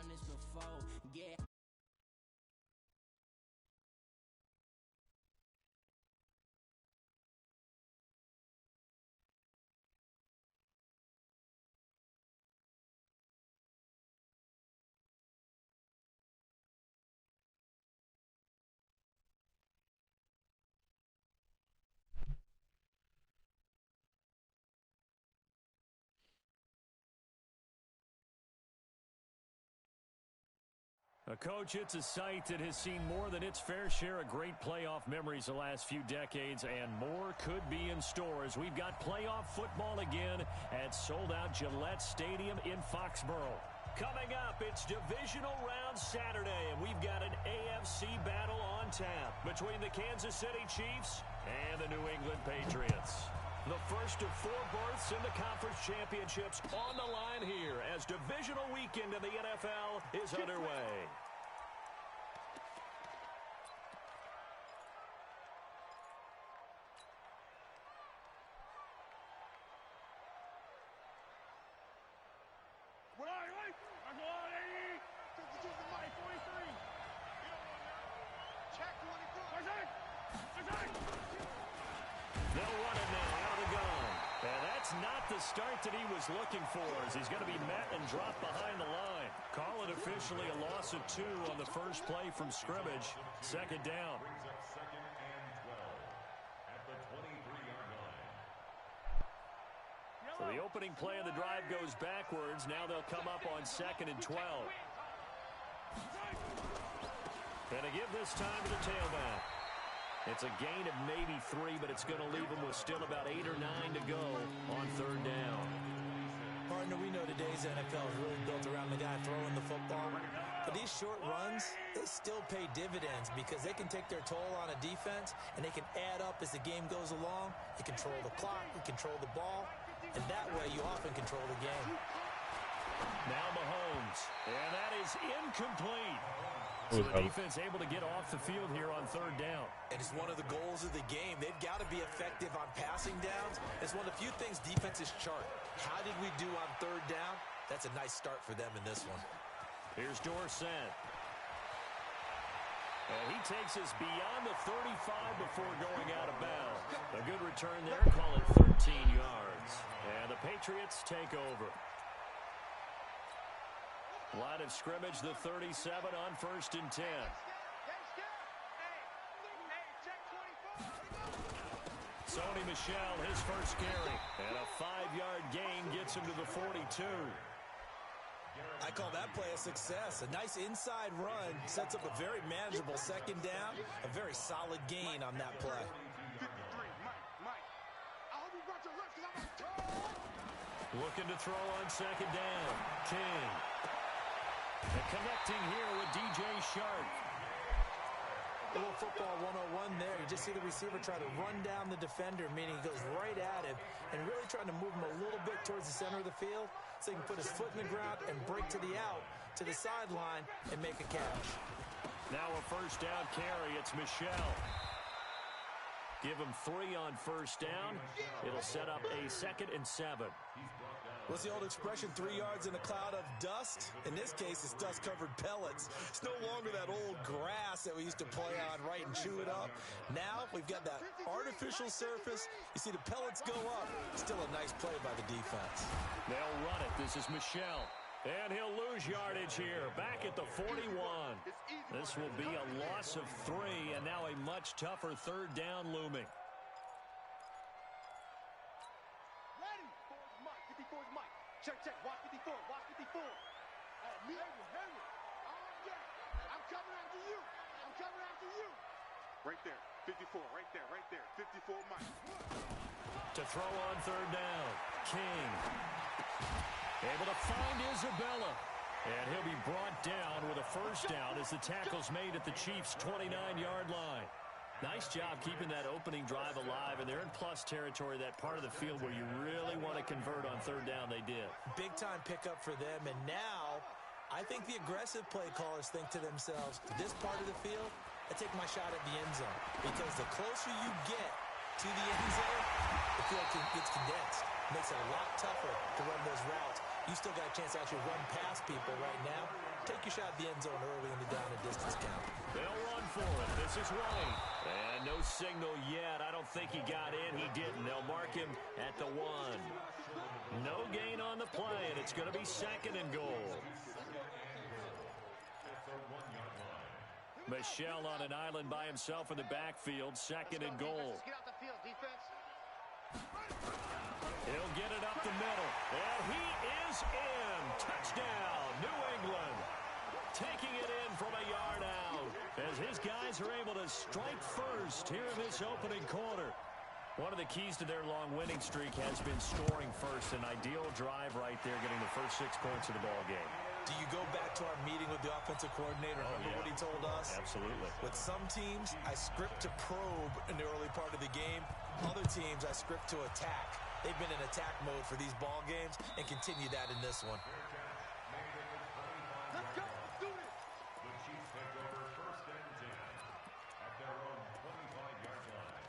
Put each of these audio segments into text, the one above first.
done this before. Yeah. Coach, it's a site that has seen more than its fair share of great playoff memories the last few decades, and more could be in store as we've got playoff football again at sold-out Gillette Stadium in Foxborough. Coming up, it's Divisional Round Saturday, and we've got an AFC battle on tap between the Kansas City Chiefs and the New England Patriots. The first of 4 berths in the conference championships on the line here as divisional weekend in the NFL is underway. They'll run it now out of the gun. And that's not the start that he was looking for as he's going to be met and dropped behind the line. Call it officially a loss of 2 on the first play from scrimmage. Second down. So the opening play of the drive goes backwards. Now they'll come up on 2nd and 12. And to give this time to the tailback. It's a gain of maybe 3, but it's going to leave them with still about 8 or 9 to go on 3rd down. Partner, we know today's NFL is really built around the guy throwing the football. But these short runs, they still pay dividends because they can take their toll on a defense, and they can add up as the game goes along. You control the clock, you control the ball, and that way you often control the game. Now Mahomes, and that is incomplete. So the defense able to get off the field here on 3rd down. And it's one of the goals of the game. They've got to be effective on passing downs. It's one of the few things defenses chart. How did we do on 3rd down? That's a nice start for them in this one. Here's Dorsett. And he takes us beyond the 35 before going out of bounds. A good return there, call it 13 yards. And the Patriots take over. Line of scrimmage, the 37 on 1st and 10. Sony Michel, his first carry. And a 5-yard gain gets him to the 42. I call that play a success. A nice inside run sets up a very manageable 2nd down. A very solid gain on that play. Looking to throw on 2nd down. King. And connecting here with DJ Shark. A little football 101 there. You just see the receiver try to run down the defender, meaning he goes right at him and really trying to move him a little bit towards the center of the field so he can put his foot in the ground and break to the out, to the sideline, and make a catch. Now a 1st down carry. It's Michel. Give him 3 on 1st down. It'll set up a 2nd and 7. What's the old expression, 3 yards in a cloud of dust? In this case, it's dust-covered pellets. It's no longer that old grass that we used to play on, right, and chew it up. Now we've got that artificial surface. You see the pellets go up. Still a nice play by the defense. They'll run it. This is Michel. And he'll lose yardage here. Back at the 41. This will be a loss of 3, and now a much tougher 3rd down looming. Check. Watch 54. Me? I'm coming after you. Right there. 54. Right there. 54, Mike. To throw on 3rd down. King. Able to find Isabella. And he'll be brought down with a 1st down as the tackle's made at the Chiefs' 29-yard line. Nice job keeping that opening drive alive, and they're in plus territory, that part of the field where you really want to convert on 3rd down. They did. Big-time pickup for them, and now I think the aggressive play callers think to themselves, this part of the field, I take my shot at the end zone, because the closer you get to the end zone, the field gets condensed. Makes it a lot tougher to run those routes You still got a chance to actually run past people right now. Take your shot at the end zone early in the down and distance count. They'll run for it. This is White. And no signal yet. I don't think he got in. He didn't. They'll mark him at the 1. No gain on the play, and it's going to be 2nd and goal. Michelle on an island by himself in the backfield. 2nd and goal. Get out the field, defense. He'll get it up the middle. And he is in. Touchdown, New England. Taking it in from a yard out as his guys are able to strike first here in this opening quarter. One of the keys to their long winning streak has been scoring first. An ideal drive right there, getting the first 6 points of the ball game. Do you go back to our meeting with the offensive coordinator? Remember what he told us? Absolutely. With some teams, I script to probe in the early part of the game. Other teams, I script to attack. They've been in attack mode for these ball games and continue that in this one. Let's go. Let's do it. The Chiefs take over 1st and 10 at their own 25-yard line.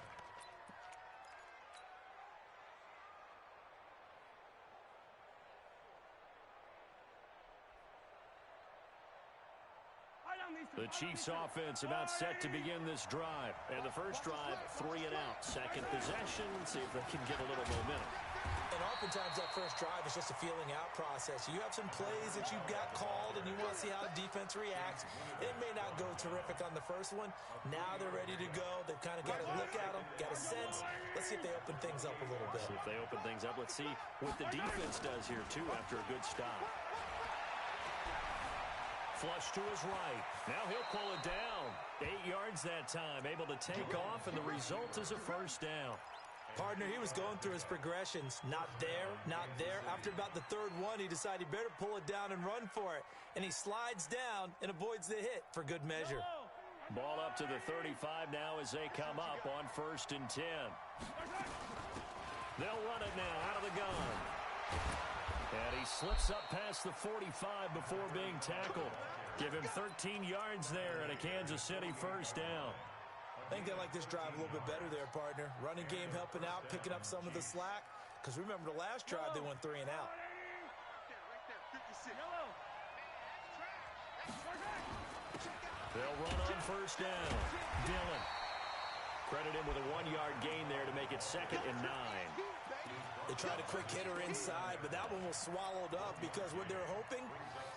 The Chiefs offense about set to begin this drive. And the first drive, 3 and out. Second possession, see if they can get a little momentum. And oftentimes that first drive is just a feeling out process. You have some plays that you've got called and you want to see how the defense reacts. It may not go terrific on the first one. Now they're ready to go. They've kind of got a look at them, got a sense. Let's see if they open things up a little bit. See if they open things up. Let's see what the defense does here, too, after a good stop. Flush to his right. Now he'll pull it down. 8 yards that time. Able to take off, and the result is a first down. Partner, he was going through his progressions. Not there, not there. After about the 3rd one, he decided he better pull it down and run for it. And he slides down and avoids the hit for good measure. Ball up to the 35 now as they come up on 1st and 10. They'll run it now out of the gun. And he slips up past the 45 before being tackled. Give him 13 yards there and a Kansas City first down. I think they like this drive a little bit better there, partner. Running game helping out, picking up some of the slack. Because remember, the last drive, they went 3 and out. Right there, 56. They'll run on first down. Dillon. Credit him with a 1-yard gain there to make it 2nd and 9. They tried a quick hitter inside, but that one was swallowed up because what they're hoping,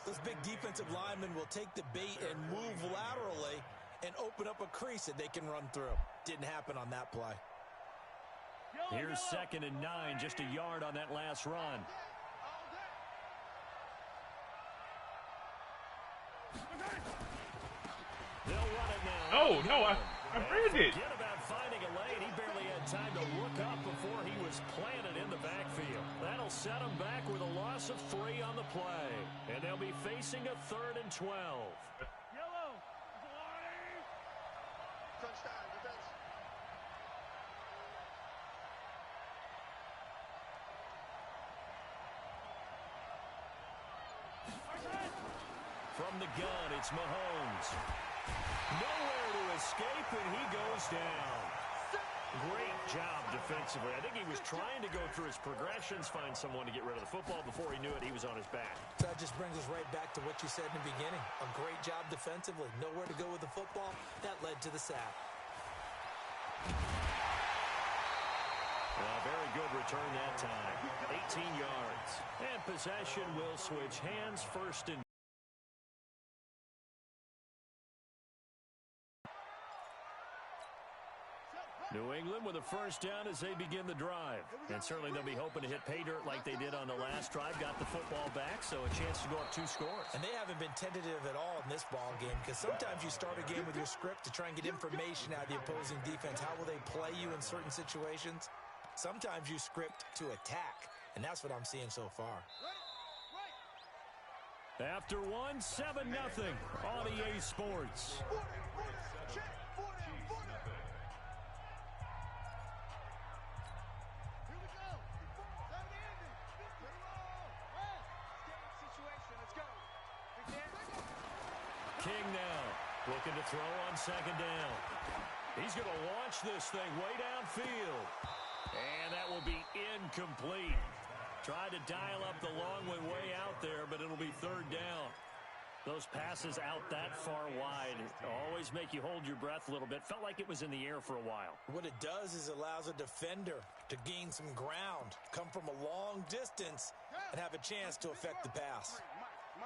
those big defensive linemen will take the bait and move laterally and open up a crease that they can run through. Didn't happen on that play. Here's 2nd and 9, just a yard on that last run. They'll run it now. Oh, no, I ran it. Forget about finding a lane. He barely had time to look up before he was planted in the backfield. That'll set him back with a loss of 3 on the play. And they'll be facing a 3rd and 12. Touchdown, defense. From the gun, it's Mahomes. Nowhere to escape, and he goes down. Great job defensively. I think he was trying to go through his progressions, find someone to get rid of the football. Before he knew it, he was on his back. That just brings us right back to what you said in the beginning. A great job defensively. Nowhere to go with the football. That led to the sack. Very good return that time. 18 yards. And possession will switch hands. 1st and New England with a first down as they begin the drive. And certainly they'll be hoping to hit pay dirt like they did on the last drive. Got the football back, so a chance to go up 2 scores. And they haven't been tentative at all in this ball game because sometimes you start a game with your script to try and get information out of the opposing defense. How will they play you in certain situations? Sometimes you script to attack, and that's what I'm seeing so far. After 1, 7-0 on EA Sports. King now looking to throw on 2nd down. He's going to launch this thing way downfield. And that will be incomplete. Tried to dial up the long way out there, but it'll be third down. Those passes out that far wide always make you hold your breath a little bit. Felt like it was in the air for a while. What it does is allows a defender to gain some ground, come from a long distance, and have a chance to affect the pass.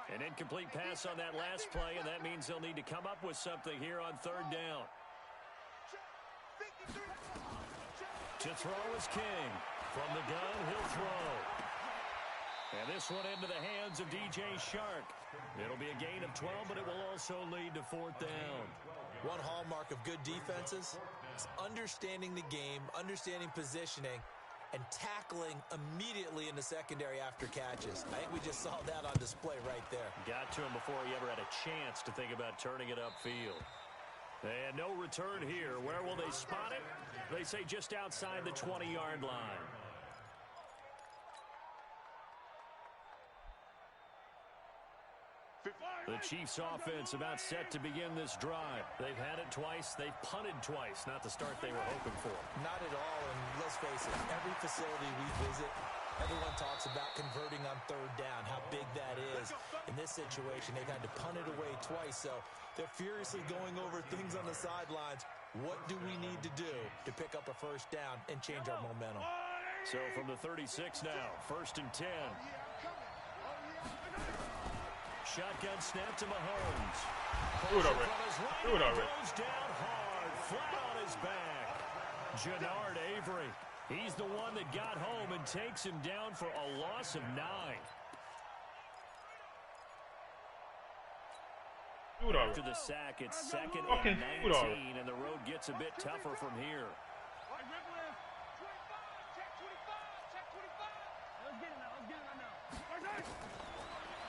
An incomplete pass on that last play, and that means they'll need to come up with something here on third down. To throw is King. From the gun, he'll throw. And this one into the hands of DJ Shark. It'll be a gain of 12, but it will also lead to fourth down. One hallmark of good defenses is understanding the game, understanding positioning, and tackling immediately in the secondary after catches. I think we just saw that on display right there. Got to him before he ever had a chance to think about turning it upfield. And no return here. Where will they spot it? They say just outside the 20-yard line. The Chiefs offense about set to begin this drive. They've had it twice. They've punted twice. Not the start they were hoping for. Not at all, and let's face it, every facility we visit, everyone talks about converting on third down, how big that is. In this situation, they've had to punt it away twice, so they're furiously going over things on the sidelines. What do we need to do to pick up a first down and change our momentum? So from the 36 now, 1st and 10. Shotgun snap to Mahomes. Do it already. Do it already. Goes down hard, flat on his back. Jannard Avery. He's the one that got home and takes him down for a loss of 9. Do it already. After the sack, it's 2nd Okay, and do it already. 19, and the road gets a bit tougher from here.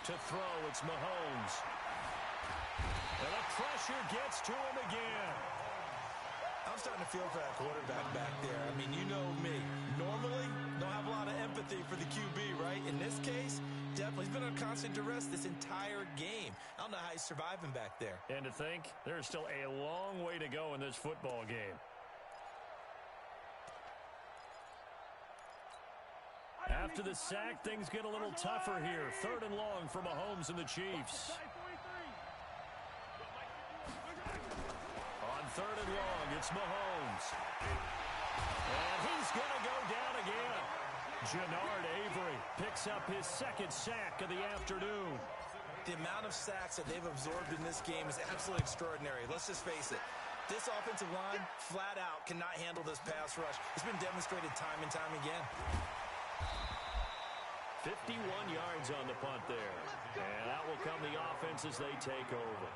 To throw, it's Mahomes. And the pressure gets to him again. I'm starting to feel for that quarterback back there. I mean, you know me. Normally, don't have a lot of empathy for the QB, right? In this case, definitely. He's been under constant duress this entire game. I don't know how he's surviving back there. And to think, there's still a long way to go in this football game. After the sack, things get a little tougher here. 3rd and long for Mahomes and the Chiefs. On 3rd and long, it's Mahomes. And he's going to go down again. Jannard Avery picks up his 2nd sack of the afternoon. The amount of sacks that they've absorbed in this game is absolutely extraordinary. Let's just face it. This offensive line, flat out, cannot handle this pass rush. It's been demonstrated time and time again. 51 yards on the punt there. And out will come the offense as they take over.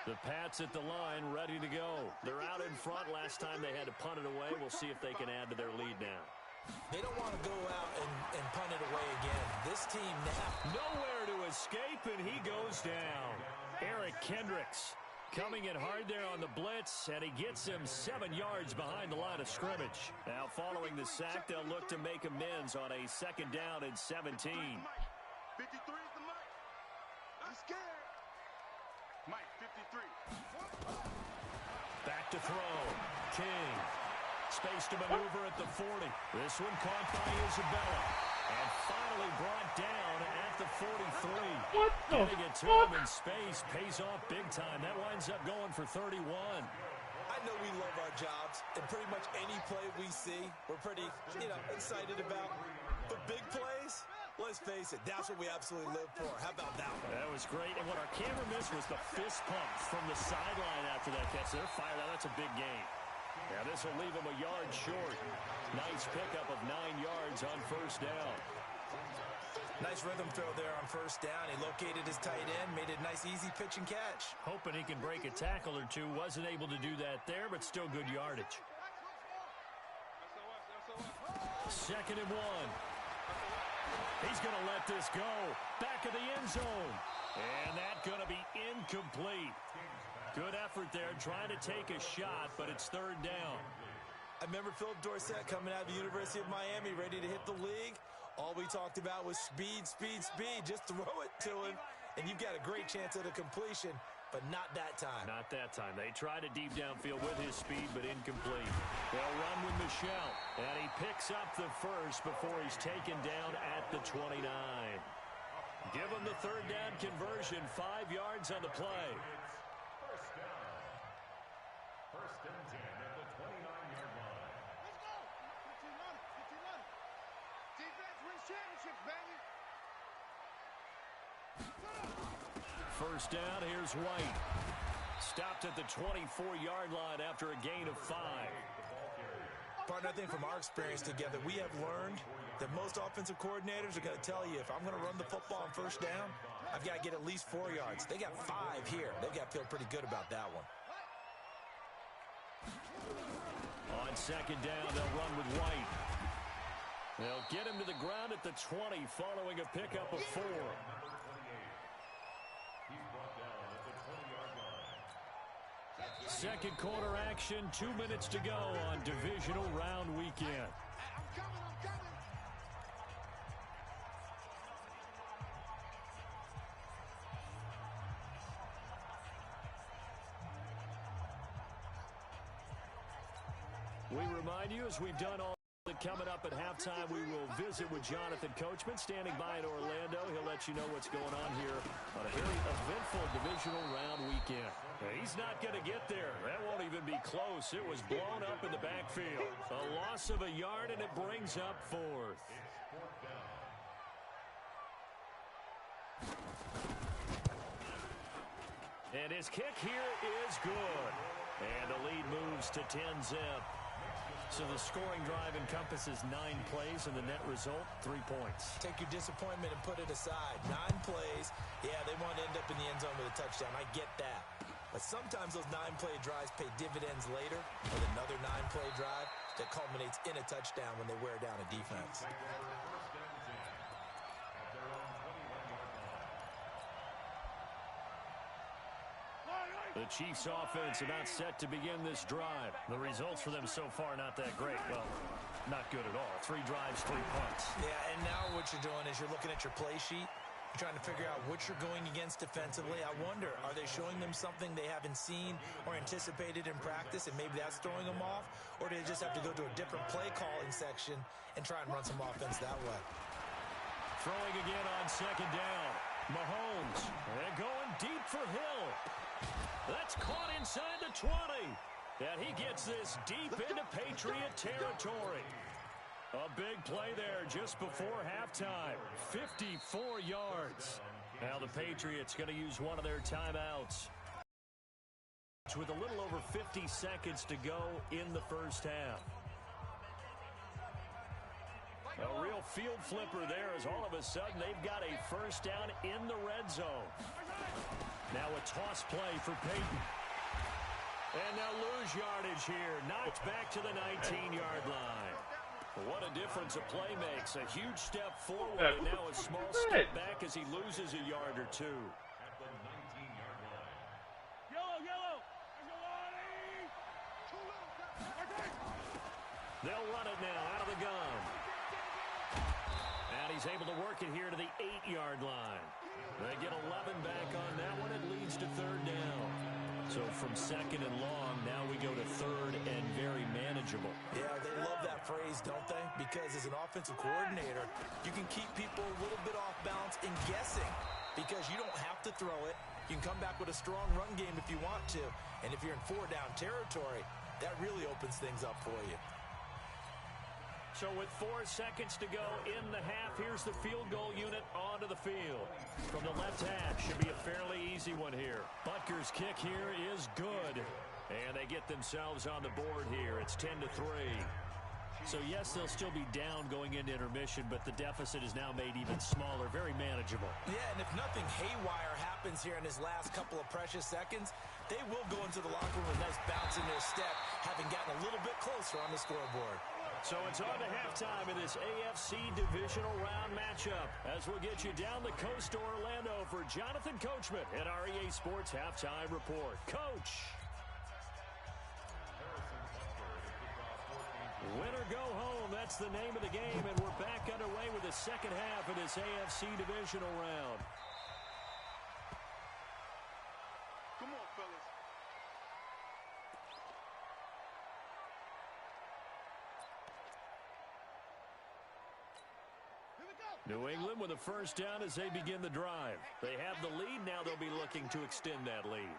The Pats at the line ready to go. They're out in front. Last time they had to punt it away. We'll see if they can add to their lead now. They don't want to go out and punt it away again. This team now. Nowhere to escape, and he goes down. Eric Kendricks coming in hard there on the blitz, and he gets him 7 yards behind the line of scrimmage. Now, following the sack, they'll look to make amends on a 2nd down and 17. 53 is the mic. I'm scared. Mike, 53. Back to throw. King. Space to maneuver at the 40. This one caught by Isabella. And finally brought down at the 43. What the Getting it to him in space pays off big time. That winds up going for 31. I know we love our jobs, and pretty much any play we see, we're pretty, excited about. But big plays, let's face it, that's what we absolutely live for. How about that one? That was great. And what our camera missed was the fist pump from the sideline after that catch. They're fired out. That's a big gain. Now this will leave him a yard short. Nice pickup of 9 yards on 1st down. Nice rhythm throw there on 1st down. He located his tight end, made a nice easy pitch and catch. Hoping he can break a tackle or two. Wasn't able to do that there, but still good yardage. 2nd and 1. He's going to let this go. Back of the end zone. And that's going to be incomplete. Good effort there, trying to take a shot, but it's 3rd down. I remember Philip Dorsett coming out of the University of Miami, ready to hit the league. All we talked about was speed, speed, speed. Just throw it to him, and you've got a great chance at a completion. but not that time. Not that time. They tried a deep downfield with his speed, but incomplete. They'll run with Michel, and he picks up the first before he's taken down at the 29. Give him the third down conversion, 5 yards on the play. First down. First and 10 at the 29-yard line. Let's go. 15 run. Defense wins championships, baby. First down, here's White. Stopped at the 24-yard line after a gain of 5. Partner, I think from our experience together, we have learned that most offensive coordinators are going to tell you, if I'm going to run the football on first down, I've got to get at least 4 yards. They got 5 here. They've got to feel pretty good about that one. On second down, they'll run with White. They'll get him to the ground at the 20 following a pickup of 4. Second quarter action, 2 minutes to go on divisional round weekend. I'm coming. We remind you, as we've done all that coming up at halftime, we will visit with Jonathan Coachman standing by in Orlando. He'll let you know what's going on here on a very eventful divisional round weekend. He's not going to get there. That won't even be close. It was blown up in the backfield. A loss of a yard, and it brings up 4th. And his kick here is good. And the lead moves to 10-zip. So the scoring drive encompasses 9 plays, and the net result, 3 points. Take your disappointment and put it aside. 9 plays. Yeah, they want to end up in the end zone with a touchdown. I get that. But sometimes those 9-play drives pay dividends later with another 9-play drive that culminates in a touchdown when they wear down a defense. The Chiefs' offense about set to begin this drive. The results for them so far not that great. Well, not good at all. 3 drives, 3 punts. Yeah, and now what you're doing is you're looking at your play sheet. You're trying to figure out what you're going against defensively. I wonder, are they showing them something they haven't seen or anticipated in practice, and maybe that's throwing them off? Or do they just have to go to a different play calling section and try and run some offense that way? Throwing again on second down. Mahomes, and going deep for Hill. That's caught inside the 20. And he gets this deep into Patriot territory. A big play there just before halftime. 54 yards. Now the Patriots going to use one of their timeouts. With a little over 50 seconds to go in the first half. A real field flipper there as all of a sudden they've got a first down in the red zone. Now a toss play for Peyton. And they'll lose yardage here. Knocked back to the 19-yard line. What a difference a play makes. A huge step forward and now a small step back as he loses a yard or 2. At the 19-yard line. Yellow. They'll run it now out of the gun. And he's able to work it here to the 8-yard line. They get 11 back on that one. It leads to third down. So from second and long, now we go to third and very manageable. Yeah, they love that phrase, don't they? Because as an offensive coordinator, you can keep people a little bit off balance and guessing because you don't have to throw it. You can come back with a strong run game if you want to. And if you're in 4-down territory, that really opens things up for you. So with 4 seconds to go in the half, here's the field goal unit onto the field. From the left hash, should be a fairly easy one here. Butker's kick here is good. And they get themselves on the board here. It's 10-3. So yes, they'll still be down going into intermission, but the deficit is now made even smaller, very manageable. Yeah, and if nothing haywire happens here in his last couple of precious seconds, they will go into the locker room with a nice bounce in their step, having gotten a little bit closer on the scoreboard. So it's on to halftime in this AFC Divisional Round matchup as we'll get you down the coast to Orlando for Jonathan Coachman at our EA Sports Halftime Report. Coach! Win or go home, that's the name of the game, and we're back underway with the second half of this AFC Divisional Round. Come New England with a first down as they begin the drive. They have the lead. Now they'll be looking to extend that lead.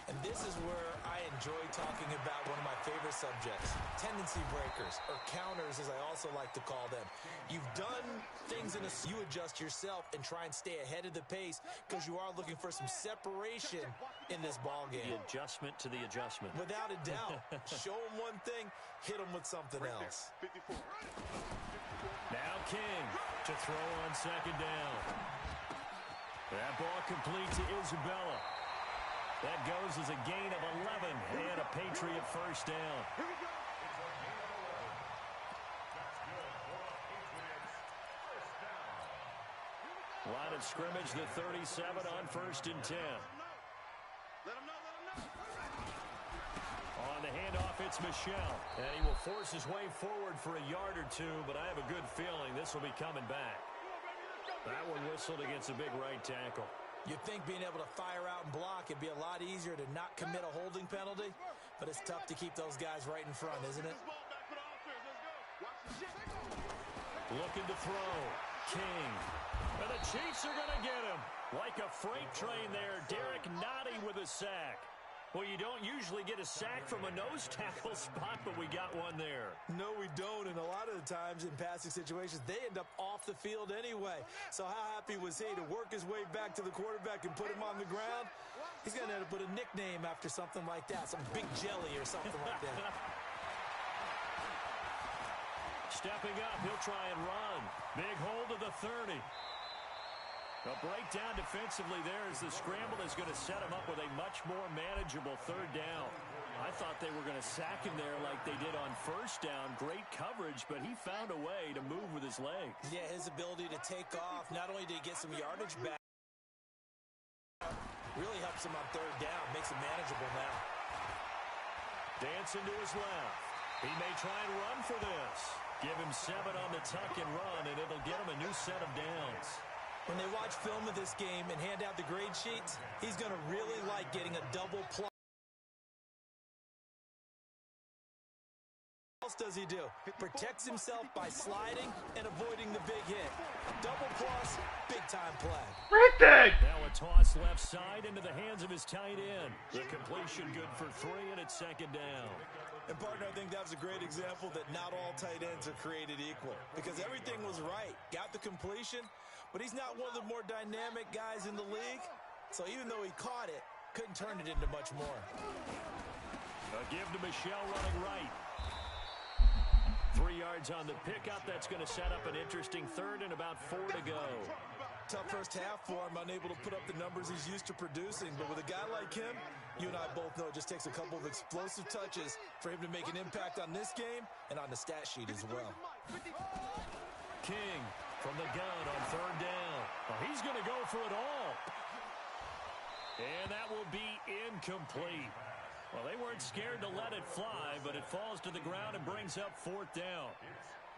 And this is where I enjoy talking about one of my favorite subjects, tendency breakers, or counters as I also like to call them. You've done things you adjust yourself and try and stay ahead of the pace because you are looking for some separation in this ball game. The adjustment to the adjustment. Without a doubt. Show them one thing, hit them with something else. Now King to throw on second down. That ball complete to Isabella. That goes as a gain of 11 and a Patriot first down. Line of scrimmage, the 37 on first and 10. On the handoff, it's Michelle. And he will force his way forward for a yard or two, but I have a good feeling this will be coming back. That one whistled against a big right tackle. You'd think being able to fire out and block it'd be a lot easier to not commit a holding penalty, but it's tough to keep those guys right in front, isn't it? Looking to throw. King. And the Chiefs are going to get him. Like a freight train there. Derek Nottie with a sack. Well, you don't usually get a sack from a nose tackle spot, but we got one there. No, we don't, and a lot of the times in passing situations, they end up off the field anyway. So how happy was he to work his way back to the quarterback and put him on the ground? He's going to have to put a nickname after something like that, some Big Jelly or something like that. Stepping up, he'll try and run. Big hold to the 30. A breakdown defensively there as the scramble is going to set him up with a much more manageable third down. I thought they were going to sack him there like they did on first down. Great coverage, but he found a way to move with his legs. Yeah, his ability to take off, not only did he get some yardage back, really helps him on third down, makes it manageable now. Dancing to his left. He may try and run for this. Give him 7 on the tuck and run, and it'll get him a new set of downs. When they watch film of this game and hand out the grade sheets, he's going to really like getting a double plus. What else does he do? Protects himself by sliding and avoiding the big hit. Double plus, big-time play. Now a toss left side into the hands of his tight end. The completion good for 3, and it's second down. And, partner, I think that was a great example that not all tight ends are created equal because everything was right. Got the completion, but he's not one of the more dynamic guys in the league. So even though he caught it, couldn't turn it into much more. A give to Michelle running right. 3 yards on the pickup. That's going to set up an interesting third and about 4 to go. Tough first half for him, unable to put up the numbers he's used to producing. But with a guy like him, you and I both know it just takes a couple of explosive touches for him to make an impact on this game and on the stat sheet as well. King from the gun on third down. Well, he's going to go for it all. And that will be incomplete. Well, they weren't scared to let it fly, but it falls to the ground and brings up 4th down.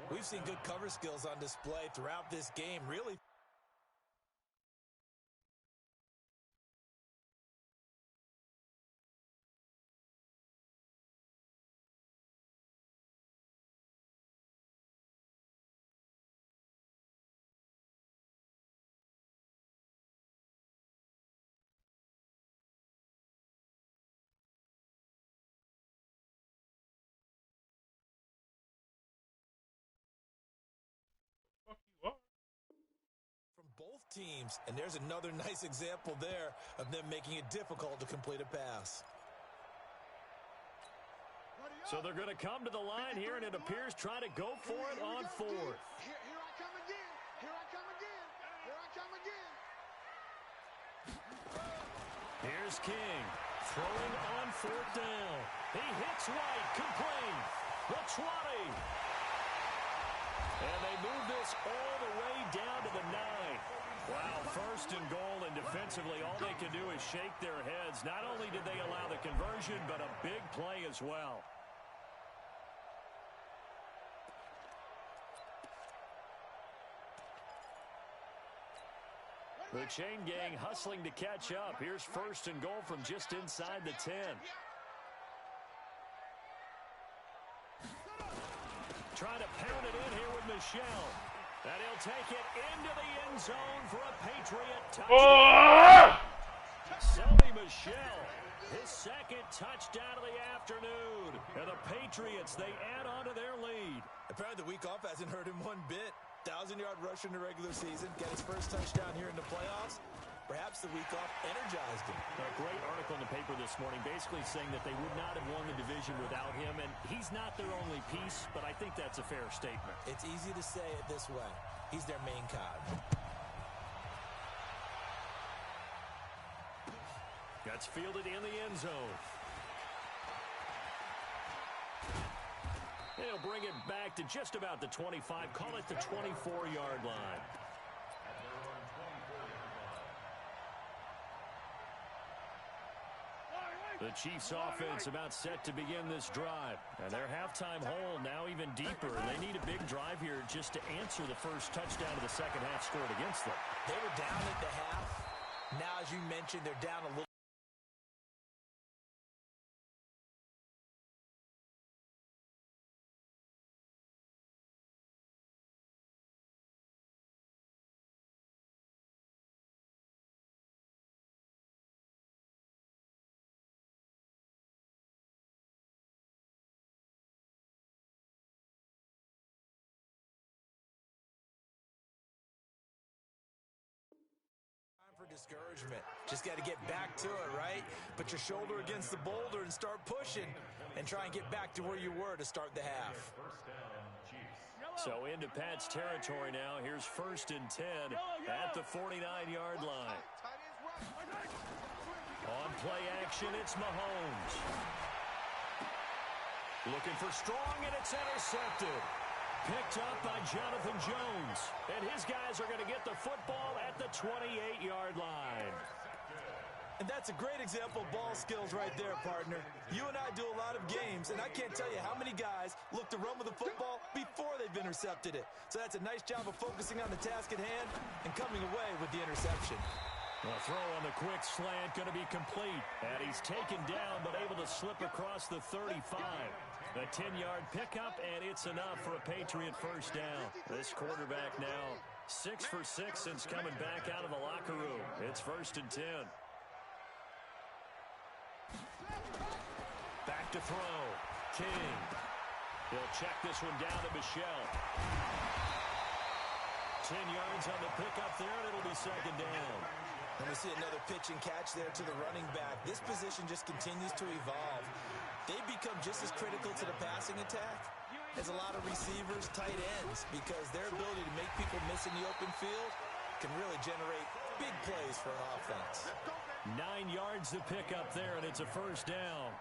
We've seen good cover skills on display throughout this game, really. Both teams, and there's another nice example there of them making it difficult to complete a pass. So they're going to come to the line here, and it appears trying to go for it on 4th. Here I come again. Here I come again. Here I come again. Here's King throwing on 4th down. He hits right, complete. The 20. And they move this all the way down to the 9. Wow, 1st and goal, and defensively all they can do is shake their heads. Not only did they allow the conversion, but a big play as well. The chain gang hustling to catch up. Here's 1st and goal from just inside the 10. Trying to pound it in here with Michelle. And he'll take it into the end zone for a Patriot touchdown. Oh! Sony Michel, his second touchdown of the afternoon. And the Patriots, they add on to their lead. Apparently the week off hasn't hurt him one bit. 1,000-yard rush in the regular season, get his first touchdown here in the playoffs. Perhaps the week off energized him. A great article in the paper this morning basically saying that they would not have won the division without him, and he's not their only piece, but I think that's a fair statement. It's easy to say it this way. He's their main cog. That's fielded in the end zone. They'll bring it back to just about the 25. Call it the 24-yard line. The Chiefs' offense about set to begin this drive. And their halftime hole now even deeper. They need a big drive here just to answer the first touchdown of the second half scored against them. They were down at the half. Now, as you mentioned, they're down a little. For discouragement. Just got to get back to it, right? Put your shoulder against the boulder and start pushing and try and get back to where you were to start the half. So into Pat's territory now. Here's 1st and 10 at the 49-yard line. On play action, it's Mahomes. Looking for strong, and it's intercepted. Picked up by Jonathan Jones. And his guys are going to get the football at the 28-yard line. And that's a great example of ball skills right there, partner. You and I do a lot of games, and I can't tell you how many guys look to run with the football before they've intercepted it. So that's a nice job of focusing on the task at hand and coming away with the interception. The throw on the quick slant going to be complete. And he's taken down but able to slip across the 35. A 10-yard pickup, and it's enough for a Patriot first down. This quarterback now 6 for 6 since coming back out of the locker room. It's 1st and 10. Back to throw. King. He'll check this one down to Michel. 10 yards on the pickup there, and it'll be 2nd down. And we see another pitch and catch there to the running back. This position just continues to evolve. They become just as critical to the passing attack as a lot of receivers, tight ends, because their ability to make people miss in the open field can really generate big plays for an offense. 9 yards to pick up there, and it's a 1st down.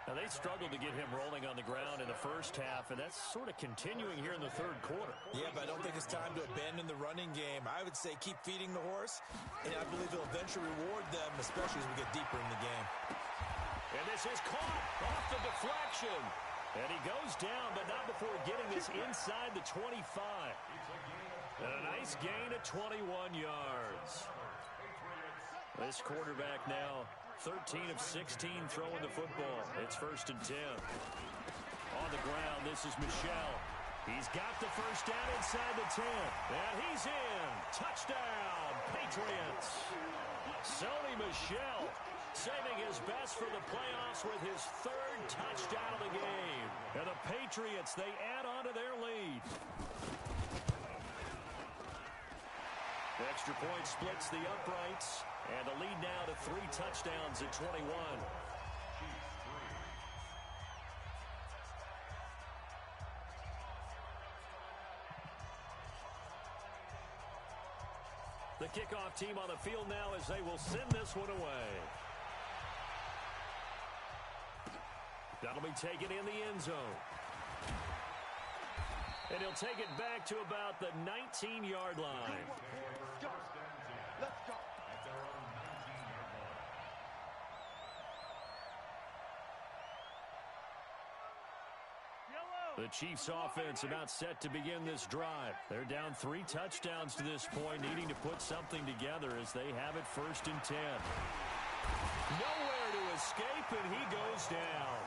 Now, they struggled to get him rolling on the ground in the first half, and that's sort of continuing here in the 3rd quarter. Yeah, but I don't think it's time to abandon the running game. I would say keep feeding the horse, and I believe it'll eventually reward them, especially as we get deeper in the game. And this is caught off the deflection. And he goes down, but not before getting this inside the 25. And a nice gain of 21 yards. This quarterback now 13 of 16 throwing the football. It's 1st and 10. On the ground, this is Michel. He's got the first down inside the 10. And he's in. Touchdown, Patriots. Sony Michel saving his best for the playoffs with his 3rd touchdown of the game. And the Patriots, they add on to their lead. The extra point splits the uprights. And the lead now to 3 touchdowns at 21. The kickoff team on the field now as they will send this one away. That'll be taken in the end zone. And he'll take it back to about the 19-yard line. Let's go. The Chiefs' offense about set to begin this drive. They're down 3 touchdowns to this point, needing to put something together as they have it 1st and 10. Nowhere to escape, and he goes down.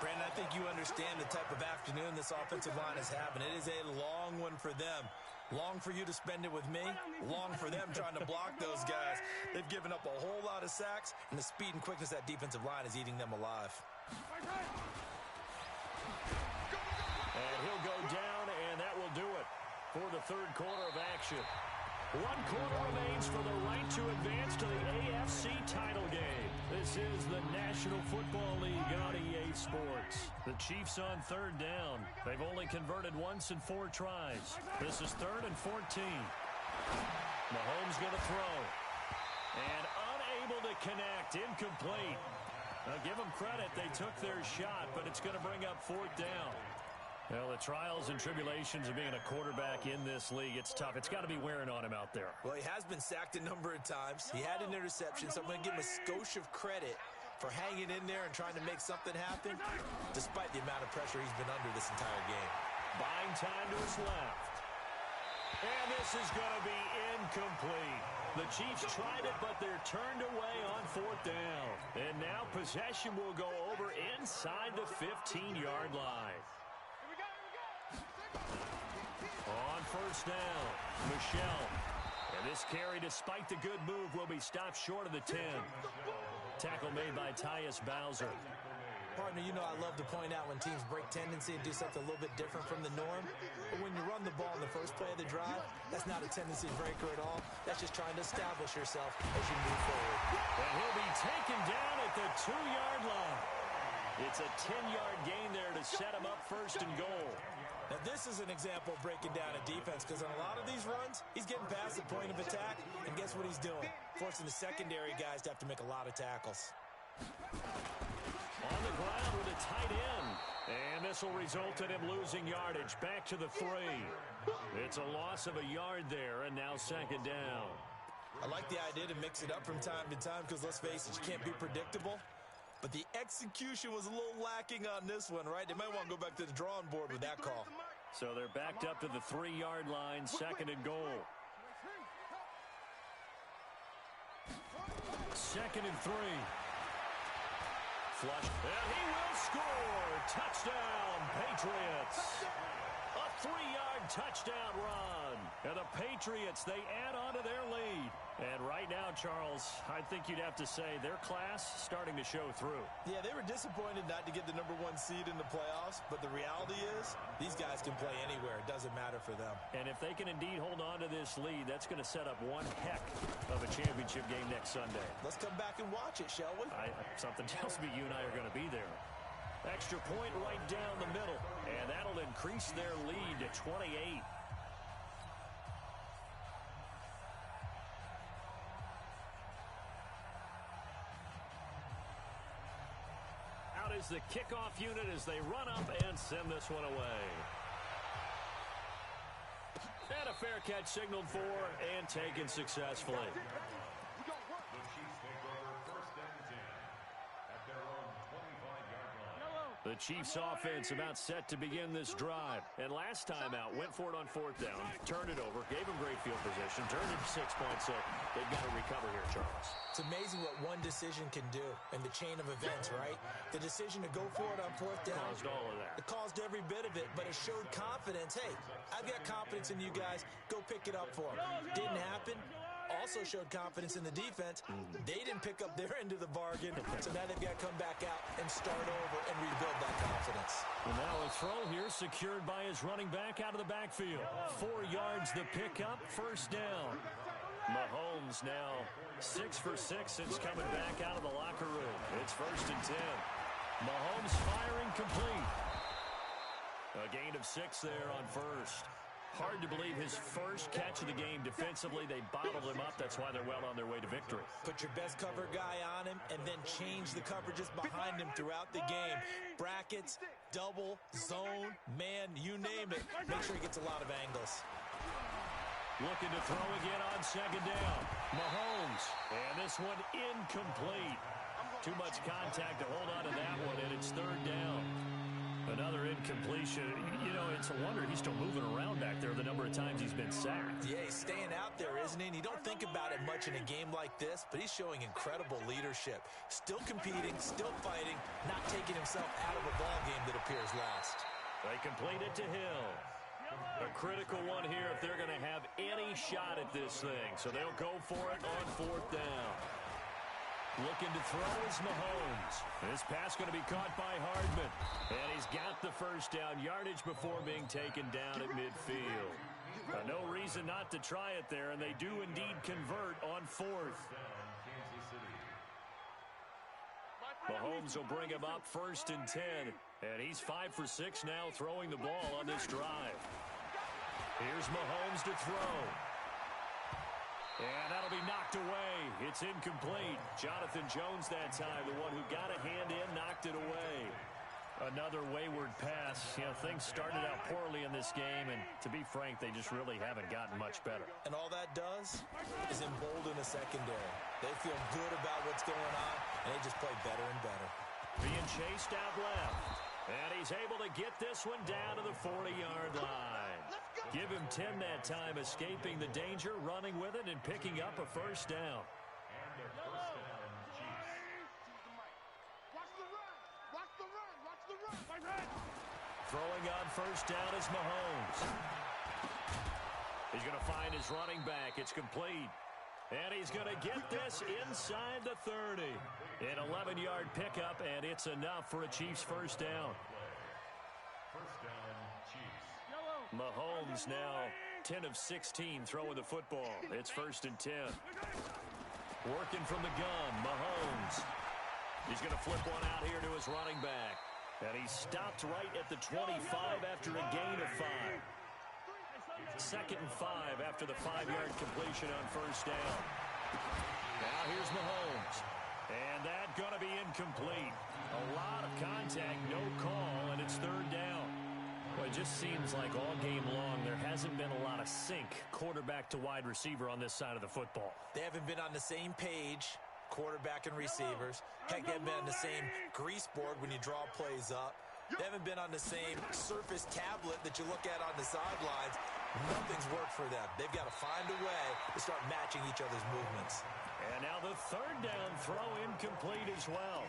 Brandon, I think you understand the type of afternoon this offensive line is having. It is a long one for them. Long for you to spend it with me. Long for them trying to block those guys. They've given up a whole lot of sacks, and the speed and quickness of that defensive line is eating them alive. And he'll go down, and that will do it for the third quarter of action. 1 quarter remains for the right to advance to the AFC title game. This is the National Football League on EA Sports. The Chiefs on third down. They've only converted once in 4 tries. This is 3rd and 14. Mahomes going to throw. And unable to connect. Incomplete. Now give them credit. They took their shot, but it's going to bring up 4th down. Well, the trials and tribulations of being a quarterback in this league, it's tough. It's got to be wearing on him out there. Well, he has been sacked a number of times. He had an interception, so I'm going to give him a skosh of credit for hanging in there and trying to make something happen, despite the amount of pressure he's been under this entire game. Buying time to his left. And this is going to be incomplete. The Chiefs tried it, but they're turned away on 4th down. And now possession will go over inside the 15-yard line. On 1st down, Michelle. And this carry, despite the good move, will be stopped short of the 10. Tackle made by Tyus Bowser. Partner, you know I love to point out when teams break tendency and do something a little bit different from the norm. But when you run the ball in the first play of the drive, that's not a tendency breaker at all. That's just trying to establish yourself as you move forward. And he'll be taken down at the 2-yard line. It's a 10-yard gain there to set him up 1st and goal. Now, this is an example of breaking down a defense because on a lot of these runs, he's getting past the point of attack, and guess what he's doing? Forcing the secondary guys to have to make a lot of tackles. On the ground with a tight end. And this will result in him losing yardage back to the 3. It's a loss of a yard there, and now 2nd down. I like the idea to mix it up from time to time because, let's face it, you can't be predictable. But the execution was a little lacking on this one, right? They might want to go back to the drawing board with that call. So they're backed up to the 3-yard line, 2nd and goal. 2nd and 3. Flush. And he will score. Touchdown, Patriots. A 3-yard touchdown run. And the Patriots, they add on to their lead. And right now, Charles, I think you'd have to say their class starting to show through. Yeah, they were disappointed not to get the number 1 seed in the playoffs, but the reality is these guys can play anywhere. It doesn't matter for them. And if they can indeed hold on to this lead, that's going to set up one heck of a championship game next Sunday. Let's come back and watch it, shall we? Something tells me you and I are going to be there. Extra point right down the middle, and that'll increase their lead to 28. Is the kickoff unit as they run up and send this one away. And a fair catch signaled for and taken successfully. The Chiefs take over 1st and 10 at their own 25-yard line. The Chiefs offense about set to begin this drive. And last time out, went for it on 4th down, turned it over, gave them great field position, turned it to 6 points, so they've got to recover here, Charles. It's amazing what one decision can do in the chain of events, right? The decision to go for it on 4th down. Caused all of that. It caused every bit of it, but it showed confidence. Hey, I've got confidence in you guys. Go pick it up for them. Didn't happen. Also showed confidence in the defense. They didn't pick up their end of the bargain, so now they've got to come back out and start over and rebuild that confidence. And now a throw here secured by his running back out of the backfield. 4 yards the pickup, 1st down. Mahomes now 6 for 6 since coming back out of the locker room. It's 1st and 10. Mahomes firing complete. A gain of 6 there on 1st. Hard to believe his first catch of the game defensively. They bottled him up. That's why they're well on their way to victory. Put your best cover guy on him and then change the coverages behind him throughout the game. Brackets, double, zone, man, you name it. Make sure he gets a lot of angles. Looking to throw again on 2nd down. Mahomes. And this one incomplete. Too much contact to hold on to that one, and it's 3rd down. Another incompletion. You know, it's a wonder he's still moving around back there the number of times he's been sacked. Yeah, he's staying out there, isn't he? And you don't think about it much in a game like this, but he's showing incredible leadership. Still competing, still fighting, not taking himself out of a ball game that appears lost. They complete it to Hill. A critical one here if they're going to have any shot at this thing. So they'll go for it on 4th down. Looking to throw is Mahomes. This pass going to be caught by Hardman. And he's got the first down yardage before being taken down at midfield. No reason not to try it there, and they do indeed convert on 4th. Mahomes will bring him up 1st and 10. And he's 5 for 6 now throwing the ball on this drive. Here's Mahomes to throw. And that'll be knocked away. It's incomplete. Jonathan Jones that time, the one who got a hand in, knocked it away. Another wayward pass. You know, things started out poorly in this game, and to be frank, they just really haven't gotten much better. And all that does is embolden the secondary. They feel good about what's going on, and they just play better and better. Being chased out left. And he's able to get this one down to the 40-yard line. Give him 10 that time, escaping the danger, running with it, and picking up a first down. Throwing on first down is Mahomes. He's going to find his running back. It's complete. And he's going to get this inside the 30. An 11-yard pickup, and it's enough for a Chiefs first down. Mahomes now 10 of 16 throwing the football. It's 1st and 10. Working from the gun, Mahomes. He's going to flip one out here to his running back. And he stopped right at the 25 after a gain of 5. 2nd and 5 after the 5-yard completion on first down. Now here's Mahomes. And that's going to be incomplete. A lot of contact, no call, and it's 3rd down. Well, it just seems like all game long there hasn't been a lot of sync quarterback to wide receiver on this side of the football. They haven't been on the same page, quarterback and receivers. Heck, they haven't been on the same grease board when you draw plays up. They haven't been on the same surface tablet that you look at on the sidelines. Nothing's worked for them. They've got to find a way to start matching each other's movements. And now the 3rd down throw incomplete as well.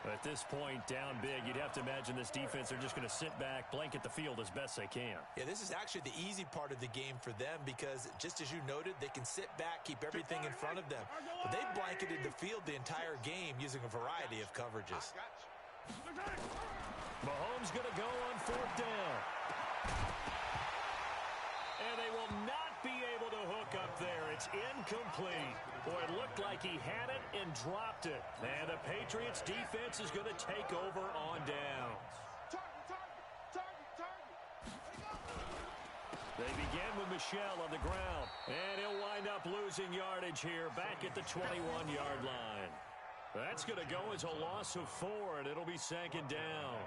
At this point, down big, you'd have to imagine this defense are just going to sit back, blanket the field as best they can. Yeah, this is actually the easy part of the game for them because, just as you noted, they can sit back, keep everything in front of them. But they've blanketed the field the entire game using a variety of coverages. Mahomes going to go on 4th down. And they will not be able to hook up there. It's incomplete. Boy, it looked like he had it and dropped it. And the Patriots defense is going to take over on downs. They begin with Michel on the ground. And he'll wind up losing yardage here back at the 21-yard line. That's going to go as a loss of 4, and it'll be 2nd down.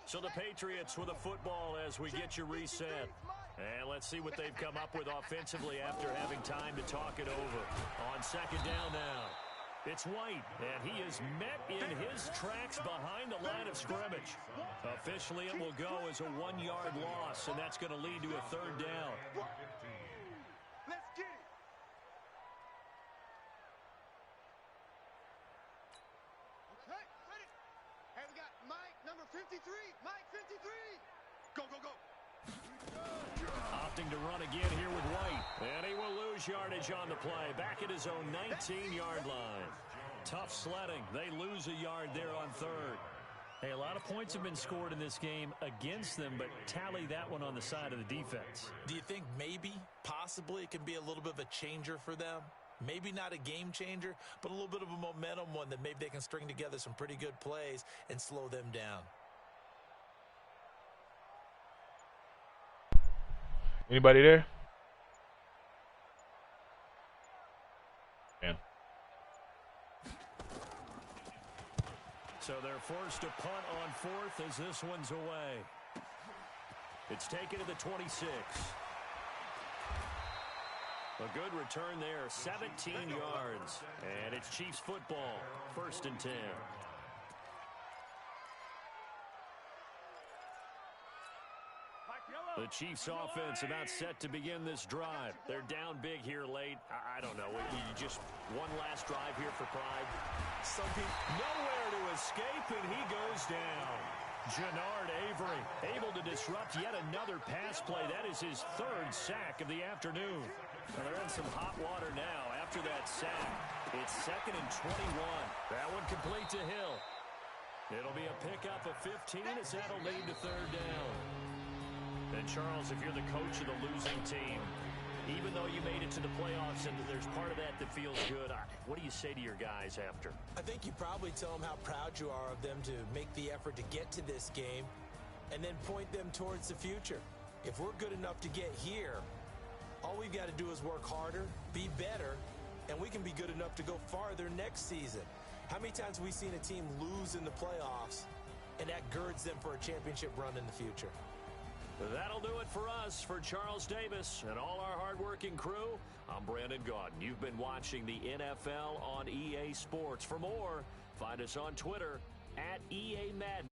So the Patriots with a football as we get you reset. And let's see what they've come up with offensively after having time to talk it over. On 2nd down now. It's White, and he is met in his tracks behind the line of scrimmage. Officially, it will go as a 1-yard loss, and that's going to lead to a 3rd down. Let's get it. Okay, ready. Hey, we got Mike, number 53. Mike, 53. Go, go, go. Opting to run again here with White. And he will lose yardage on the play. Back at his own 19-yard line. Tough sledding. They lose a yard there on 3rd. Hey, a lot of points have been scored in this game against them, but tally that one on the side of the defense. Do you think maybe, possibly, it can be a little bit of a changer for them? Maybe not a game changer, but a little bit of a momentum one that maybe they can string together some pretty good plays and slow them down. Anybody there? Man. So they're forced to punt on 4th as this one's away. It's taken to the 26. A good return there, 17 yards. And it's Chiefs football, 1st and 10. The Chiefs offense about set to begin this drive. They're down big here late. I don't know. Just one last drive here for pride. Some people Nowhere to escape, and he goes down. Jannard Avery able to disrupt yet another pass play. That is his third sack of the afternoon. Well, they're in some hot water now after that sack. It's 2nd and 21. That one complete to Hill. It'll be a pickup of 15 as that'll lead to 3rd down. And Charles, if you're the coach of the losing team, even though you made it to the playoffs and there's part of that feels good, what do you say to your guys after? I think you probably tell them how proud you are of them to make the effort to get to this game and then point them towards the future. If we're good enough to get here, all we've got to do is work harder, be better, and we can be good enough to go farther next season. How many times have we seen a team lose in the playoffs, and that girds them for a championship run in the future? That'll do it for us. For Charles Davis and all our hardworking crew, I'm Brandon Gaudin. You've been watching the NFL on EA Sports. For more, find us on Twitter @EA Madden.